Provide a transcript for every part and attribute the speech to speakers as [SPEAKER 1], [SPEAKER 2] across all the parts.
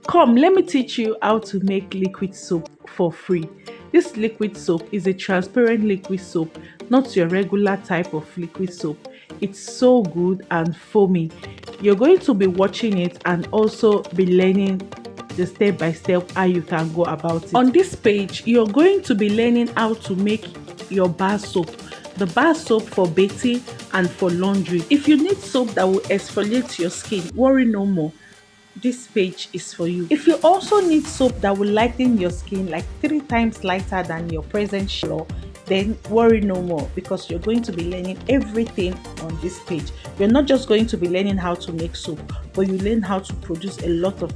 [SPEAKER 1] Come, let me teach you how to make liquid soap for free. This liquid soap is a transparent liquid soap, not your regular type of liquid soap. It's so good and foamy. You're going to be watching it and also be learning the step by step how you can go about it. On this page, you're going to be learning how to make your bar soap. The bar soap for bathing and for laundry. If you need soap that will exfoliate your skin, worry no more. This page is for you. If you also need soap that will lighten your skin like 3 times lighter than your present shade, then worry no more, because you're going to be learning everything on this page. You're not just going to be learning how to make soap, but you learn how to produce a lot of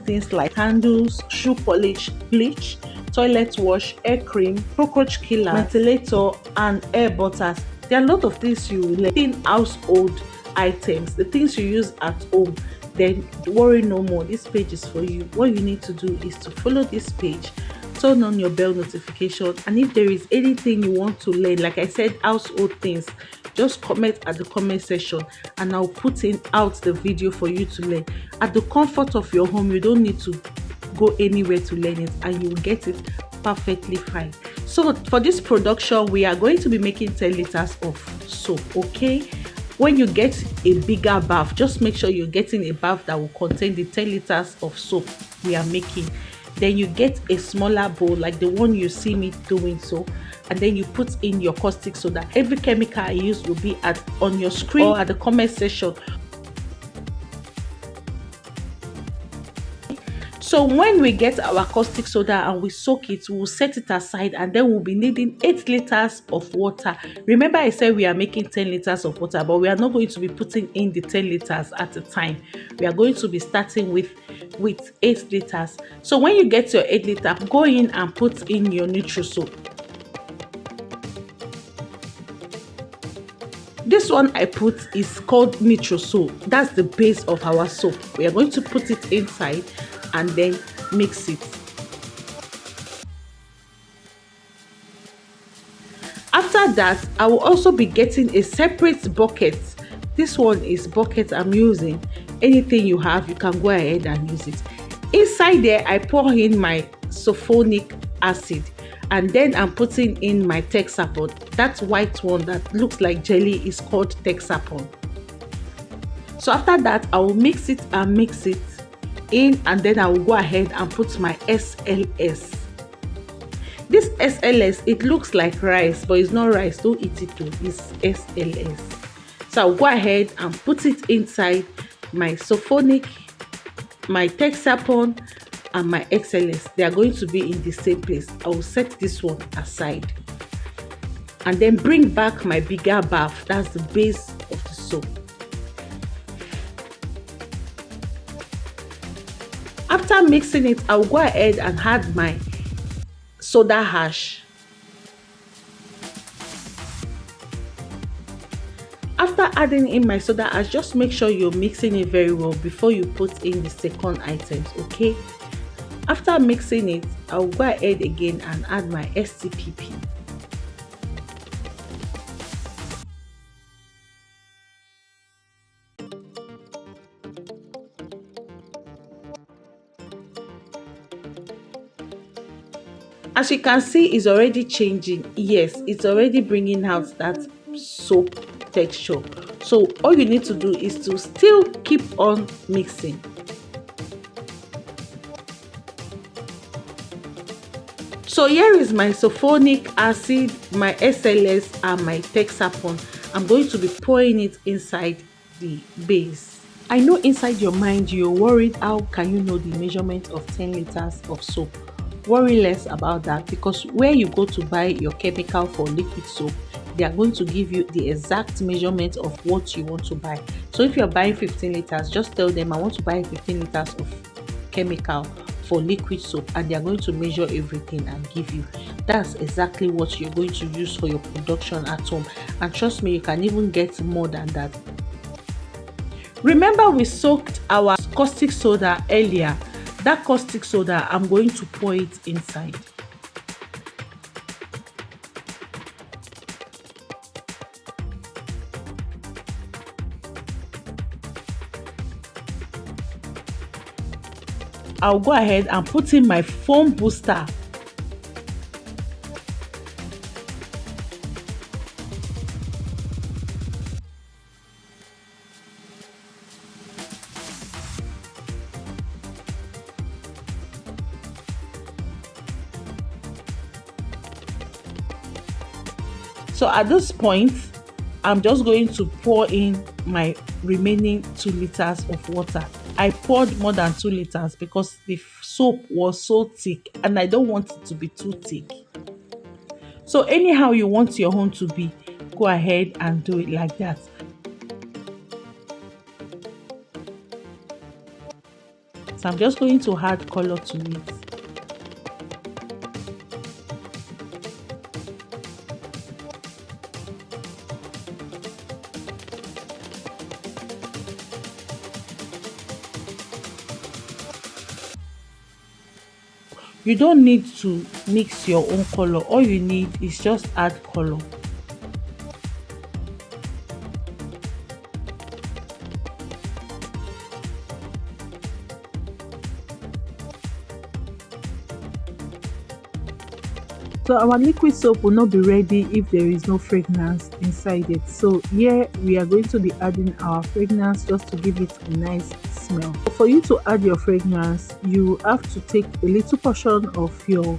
[SPEAKER 1] things like candles, shoe polish, bleach, toilet wash, hair cream, cockroach killer, ventilator, and hair butters. There are a lot of things you will learn in household items, the things you use at home. Then worry no more, this page is for you. What you need to do is to follow this page, turn on your bell notification, and if there is anything you want to learn, like I said, household things, just comment at the comment section and I'll put in out the video for you to learn at the comfort of your home. You don't need to go anywhere to learn it, and you will get it perfectly fine. So for this production, we are going to be making 10 liters of soap. Okay, when you get a bigger bath, just make sure you're getting a bath that will contain the 10 liters of soap we are making. Then you get a smaller bowl like the one you see me doing so, and then you put in your caustic soda. Every chemical I use will be on your screen or at the comment section. So when we get our caustic soda and we soak it, we'll set it aside, and then we'll be needing 8 liters of water. Remember I said we are making 10 liters of water, but we are not going to be putting in the 10 liters at a time. We are going to be starting with 8 liters. So when you get your 8 liter, go in and put in your Nutri-Soap. This one I put is called Nutri-Soap. That's the base of our soap. We are going to put it inside and then mix it. After that, I will also be getting a separate bucket. This one is bucket I'm using. Anything you have, you can go ahead and use it. Inside there, I pour in my sulfonic acid, and then I'm putting in my Texapon. That white one that looks like jelly is called Texapon. So after that, I will mix it in, and then I will go ahead and put my SLS. This SLS, it looks like rice, but it's not rice. Don't eat it too. It's SLS. So I'll go ahead and put it inside my sulfonic, my Texapon, and my XLS. They are going to be in the same place. I will set this one aside and then bring back my bigger bath. That's the base of the soap. After mixing it, I'll go ahead and add my soda ash. After adding in my soda ash, just make sure you're mixing it very well before you put in the second items, okay? After mixing it, I'll go ahead again and add my STPP. As you can see, it's already changing. Yes, it's already bringing out that soap texture. So all you need to do is to still keep on mixing. So here is my sulfonic acid, my SLS, and my Texapon. I'm going to be pouring it inside the base. I know inside your mind you're worried, how can you know the measurement of 10 liters of soap? Worry less about that, because where you go to buy your chemical for liquid soap, they are going to give you the exact measurement of what you want to buy. So if you're buying 15 liters, just tell them I want to buy 15 liters of chemical for liquid soap, and they are going to measure everything and give you. That's exactly what you're going to use for your production at home, and trust me, you can even get more than that. Remember we soaked our caustic soda earlier. That caustic soda, I'm going to pour it inside. I'll go ahead and put in my foam booster. So at this point, I'm just going to pour in my remaining 2 liters of water. I poured more than 2 liters because the soap was so thick and I don't want it to be too thick. So anyhow you want your own to be, go ahead and do it like that. So I'm just going to add color to it. You don't need to mix your own color. All you need is just add color. So our liquid soap will not be ready if there is no fragrance inside it. So here we are going to be adding our fragrance just to give it a nice smell. For you to add your fragrance, you have to take a little portion of your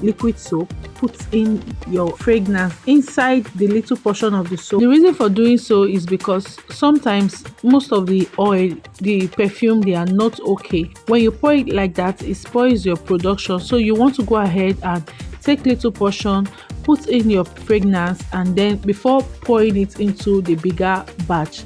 [SPEAKER 1] liquid soap, put in your fragrance inside the little portion of the soap. The reason for doing so is because sometimes most of the oil, the perfume, they are not okay. When you pour it like that, it spoils your production. So you want to go ahead and take little portion, put in your fragrance, and then before pouring it into the bigger batch.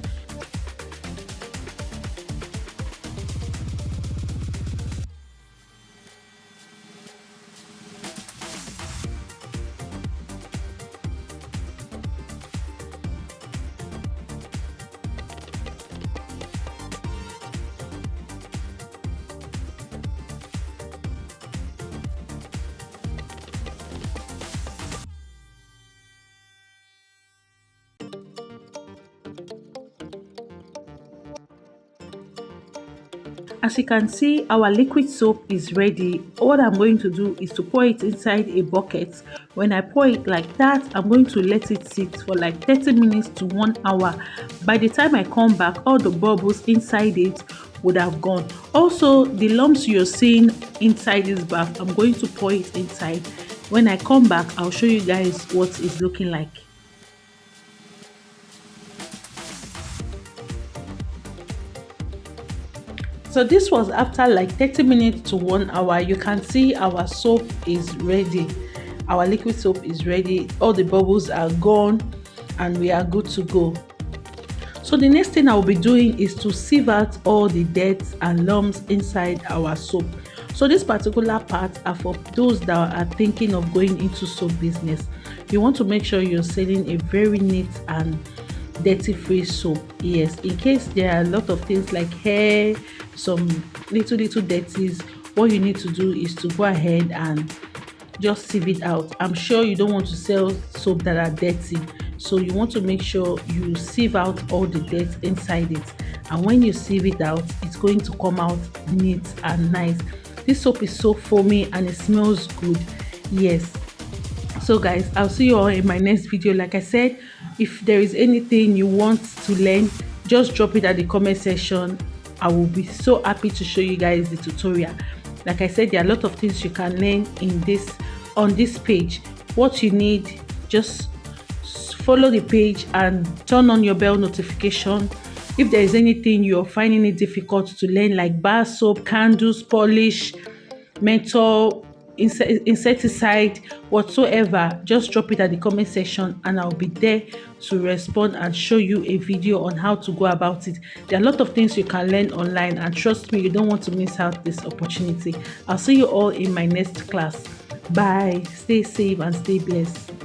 [SPEAKER 1] As you can see, our liquid soap is ready. What I'm going to do is to pour it inside a bucket. When I pour it like that, I'm going to let it sit for like 30 minutes to 1 hour. By the time I come back, all the bubbles inside it would have gone. Also, the lumps you're seeing inside this bath, I'm going to pour it inside. When I come back, I'll show you guys what it's looking like. So this was after like 30 minutes to 1 hour. You can see our soap is ready. Our liquid soap is ready. All the bubbles are gone and we are good to go. So the next thing I'll be doing is to sieve out all the dirt and lumps inside our soap. So this particular part are for those that are thinking of going into soap business. You want to make sure you're selling a very neat and dirty free soap. Yes, in case there are a lot of things like hair, some little dirties, what you need to do is to go ahead and just sieve it out. I'm sure you don't want to sell soap that are dirty, so you want to make sure you sieve out all the dirt inside it, and when you sieve it out, it's going to come out neat and nice. This soap is so foamy and it smells good. Yes, so guys, I'll see you all in my next video. Like I said, if there is anything you want to learn, just drop it at the comment section. I will be so happy to show you guys the tutorial. Like I said, there are a lot of things you can learn on this page. What you need, just follow the page and turn on your bell notification. If there is anything you're finding it difficult to learn, like bar soap, candles, polish, menthol, insecticide, whatsoever, just drop it at the comment section and I'll be there to respond and show you a video on how to go about it. There are a lot of things you can learn online, and trust me, you don't want to miss out this opportunity. I'll see you all in my next class. Bye, stay safe and stay blessed.